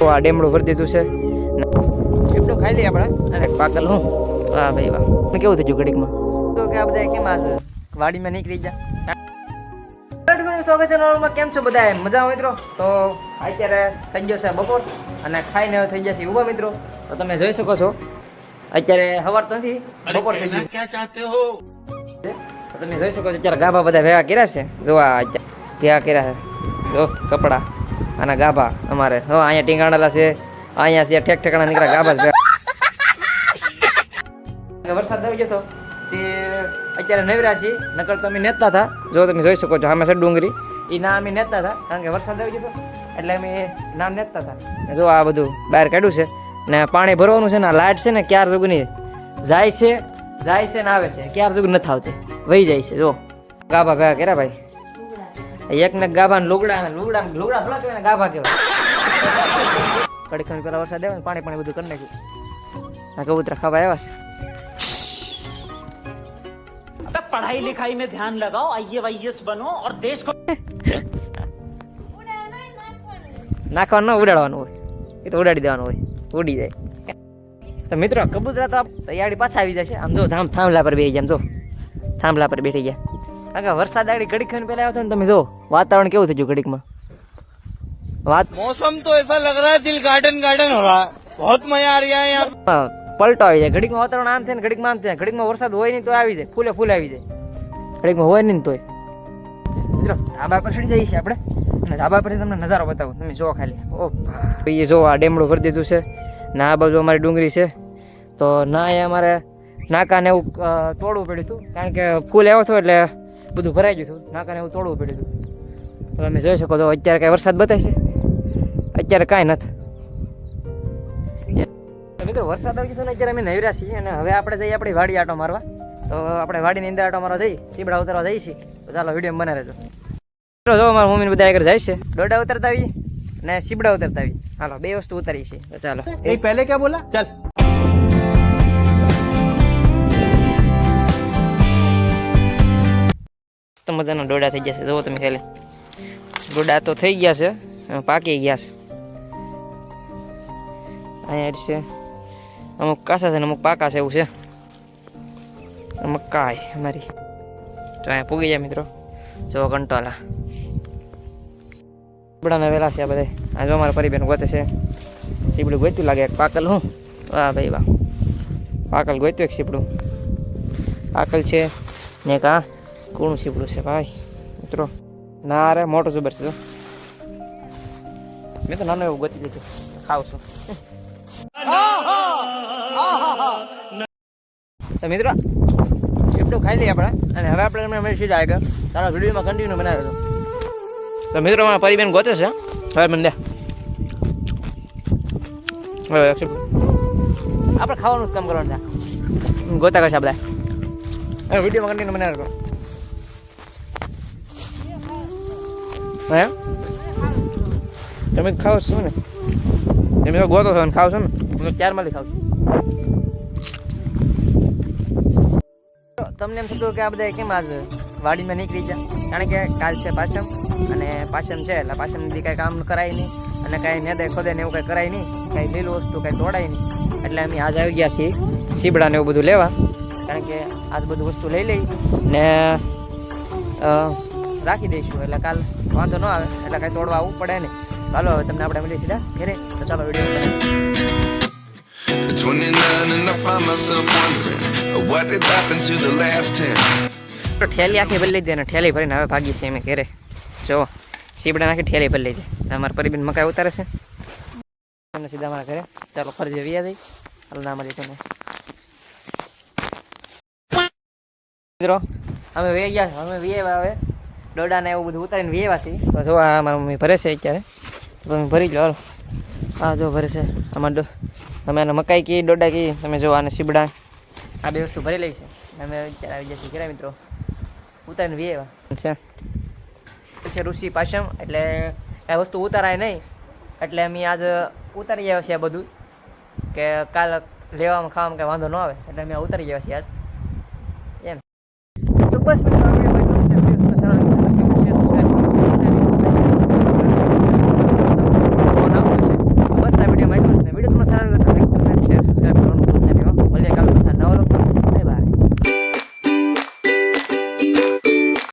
તો આ ડેમડું ભરી દીધું છે એટલું ખાઈ લઈએ આપણે અને પાકલ હું વાહ ભાઈ વાહ કેવું થઈ ગયું ઘડીકમાં તો કે આ બધા કેમ આજ વાડીમાં નીકળી જાય સ્વાગત છે નોર્મલમાં કેમ છો બધા મજામાં મિત્રો તો અત્યારે થઈ ગયો છે બપોર અને ખાઈને થઈ જશે ઉભા મિત્રો તો તમે જોઈ શકો છો અત્યારે સવાર તો નથી બપોર થઈ ગયું ક્યાં ચાહતે હો તમે જોઈ શકો છો અત્યારે ગાભા બધા ભેગા કર્યા છે જોવા ભેગા કર્યા છે જો કપડા અને ગાભા અમારે હો અહીંયા ટીંગાણેલા છે અહીંયા છે ઠેક ઠેકાણા નીકળ્યા ગાભા વરસાદ આવી જતો તે અત્યારે નવરા છીએ નકર તો અમે નેતા હતા જો તમે જોઈ શકો છો આમાં છે ડુંગળી એ ના અમે નેતા હતા કારણ કે વરસાદ આવી જતો એટલે અમે નામ નેતા હતા જો આ બધું બહાર કાઢ્યું છે ને પાણી ભરવાનું છે ને લાઇટ છે ને ક્યાર જુગની જાય છે ને આવે છે ક્યાર જુગ નથી આવતી વહી જાય છે જો ગાભા ભેગા કર્યા ભાઈ એક ને ગાભા લુગડા થોડા કહેવાય ને ગાભા કહેવાય કડી ખણી પેલા વરસાદ આવે ને પાણી બધું કરી નાખ્યું કબૂતરા ખાવા આવ્યા છે पढ़ाई लिखाई में ध्यान लगाओ आईएएस बनो और देश को નાખવાનું ઉડાડવાનું હોય એ તો ઉડાડી દેવાનું હોય ઉડી જાય તો મિત્રો કબૂતરા તો તૈયારી પાછા આવી જશે આમ જો થાંભલા પર બેસી જાય આમ જો થાંભલા પર બેઠી ગયા કારણ કે વરસાદ આગળ ઘડીક ખણ પહેલા આવ્યો ને તમે જો વાતાવરણ કેવું થઈ ગયું ઘડીકમાં मौसम तो ऐसा लग रहा है दिल गार्डन गार्डन हो रहा है बहुत मजा आ रहा है यहाँ પલટો આવી જાય ઘડીકમાં વાતાવરણ આમ થાય ને ઘડીકમાં આમ થાય ઘડીકમાં વરસાદ હોય નહીં તો આવી જાય ફૂલે આવી જાય ઘડીકમાં હોય નહીં તોય મિત્રો ધાબા પર ચડી જઈએ છીએ આપણે અને ધાબા પરથી તમને નજારો બતાવું તમે જો ખાલી ઓ ભાઈ જો આ ડેમડું ભરી દીધું છે ને આ બાજુ અમારી ડુંગળી છે તો ના એ અમારે નાકાને એવું તોડવું પડ્યું હતું કારણ કે ફૂલ આવ્યો હતો એટલે બધું ભરાઈ ગયું હતું નાકાને એવું તોડવું પડ્યું હતું તો તમે જોઈ શકો તો અત્યારે કાંઈ વરસાદ બતાવે છે અત્યારે કાંઈ નથી મિત્રો વરસાદ આવી ગયો ને અત્યારે અમે નવરા છીએ અને હવે આપણે જઈએ આપણી વાડી આટો મારવા તો આપણે વાડીની અંદર આટો મારવા જઈએ સીબડા ઉતરવા જઈએ છીએ તો ચાલો વિડીયો બના રહેજો મિત્રો જો અમારા મમ્મીને બધા આગળ જાય છે ડોડા ઉતરતા આવીએ ને સીબડા ઉતરતા આવીએ હાલો બે વસ્તુ ઉતારી છે તો ચાલો એ પહેલે ક્યાં બોલા ચાલ તો મજાના ડોડા થઈ જશે જુઓ તમે ખાલી ડોડા તો થઈ ગયા છે પાકી ગયા છે અહીંયા છે અમુક કાસા છે ને અમુક પાકા છે એવું છે અમુક કાય અમારી તો અહીંયા પૂગી જાય મિત્રો જો કંટોલા સીબડાના વેલા છે આ બધા આ જો અમારા પરિબેન ગોતે છે સીબડું ગોત્યું લાગે એક પાકલ હું વાહ ભાઈ વાહ પાકલ ગોત્યું એક સીબડું પાકલ છે ને એક આ કૂણું સીબડું છે ભાઈ મિત્રો ના અરે મોટું જબર છે જો મેં તો નાનું એવું ગોતી દીધું ખાવ છું તો મિત્રો એટલું ખાઈ લઈએ આપણે અને હવે આપણે સીધા આગળ તારા વિડીયોમાં કન્ટિન્યુ બનાવ્યો હતો તો મિત્રો મારા પરિબેન ગોતે છે હવે મને દે હવે આપણે ખાવાનું જ કામ કરવાનું છે ગોતા કરશે આપણે હવે વિડીયોમાં કન્ટિન્યુ બનાવ્યો હતો હે તમે ખાવ છો ને તમે તો ગોતો છો ને ખાવ છો ને હું ચારમાંથી ખાવ છું તમને એમ થતું કે આ બધા કેમ આજ વાડીમાં નીકળી જાય કારણ કે કાલ છે પાછમ અને પાછમ છે એટલે પાછમ સુધી કાંઈ કામ કરાય નહીં અને કાંઈ નેદે ખોદે ને એવું કાંઈ કરાય નહીં કાંઈ લીલું વસ્તુ કાંઈ તોડાય નહીં એટલે અમે આજ આવી ગયા છીએ સીબડા ને એવું બધું લેવા કારણ કે આજ બધું વસ્તુ લઈ લઈ ને રાખી દઈશું એટલે કાલ વાંધો ન આવે એટલે કાંઈ તોડવા આવવું પડે ને ચાલો હવે તમને આપણે મળીએ સીધા ઘરે તો ચાલો video 29 and I find myself wondering what did happen to the last 10. ઠેલી આખી ભરી લીધી અને ઠેલી ભરીને હવે ભાગી છે અમે ઘરે જો સીબડા નાખી ઠેલી ભરી લીધી અમારા પરિબેન મકાઈ ઉતારે છે તમને સીધા અમારા ઘરે ચાલો ફરજે વ્યા જઈ હાલ ના મળી તમે મિત્રો અમે વે ગયા અમે વેવા હવે ડોડા ને એવું બધું ઉતારીને વેવા છીએ તો જો આ મારા મમ્મી ભરે છે અત્યારે તો તમે ભરી લો હા જો ભરે છે આમાં અમે એને મકાઈ કી ડોડા કી તમે જો આને સીબડા આ બે વસ્તુ ભરી લઈ છે અમે અત્યારે આવી જશે ઘરે મિત્રો ઉતારીને વેવા છે પછી ઋષિ પાછમ એટલે આ વસ્તુ ઉતારાય નહીં એટલે અમે આજ ઉતારી ગયા છીએ આ બધું કે કાલ લેવામાં ખાવામાં કંઈ વાંધો ન આવે એટલે અમે ઉતારી ગયા છીએ આજ એમ તો બસ